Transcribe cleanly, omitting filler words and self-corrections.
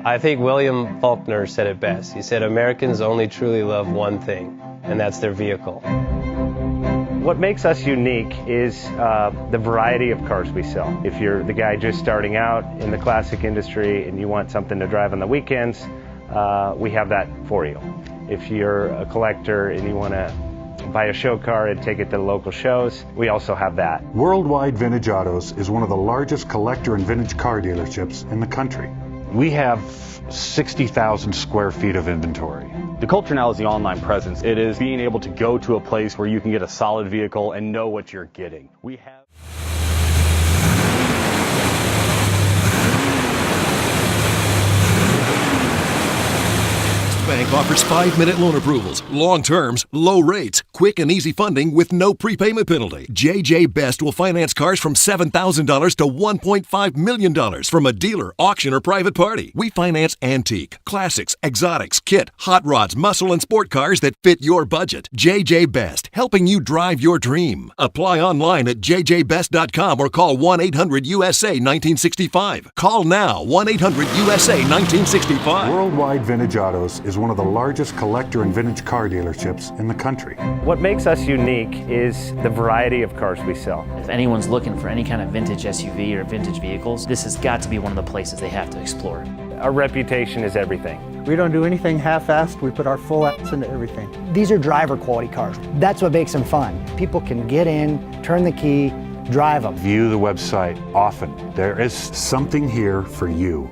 I think William Faulkner said it best. He said, Americans only truly love one thing, and that's their vehicle. What makes us unique is the variety of cars we sell. If you're the guy just starting out in the classic industry and you want something to drive on the weekends, we have that for you. If you're a collector and you want to buy a show car and take it to the local shows, we also have that. Worldwide Vintage Autos is one of the largest collector and vintage car dealerships in the country. We have 60,000 square feet of inventory. The culture now is the online presence. It is being able to go to a place where you can get a solid vehicle and know what you're getting. We have Bank offers 5-minute loan approvals, long terms, low rates, quick and easy funding with no prepayment penalty. JJ Best will finance cars from $7,000 to $1.5 million from a dealer, auction, or private party. We finance antique, classics, exotics, kit, hot rods, muscle, and sport cars that fit your budget. JJ Best, helping you drive your dream. Apply online at jjbest.com or call 1-800-USA-1965. Call now, 1-800-USA-1965. Worldwide Vintage Autos is one of the largest collector and vintage car dealerships in the country. What makes us unique is the variety of cars we sell. If anyone's looking for any kind of vintage SUV or vintage vehicles, this has got to be one of the places they have to explore. Our reputation is everything. We don't do anything half-assed. We put our full ass into everything. These are driver quality cars. That's what makes them fun. People can get in, turn the key, drive them. View the website often. There is something here for you.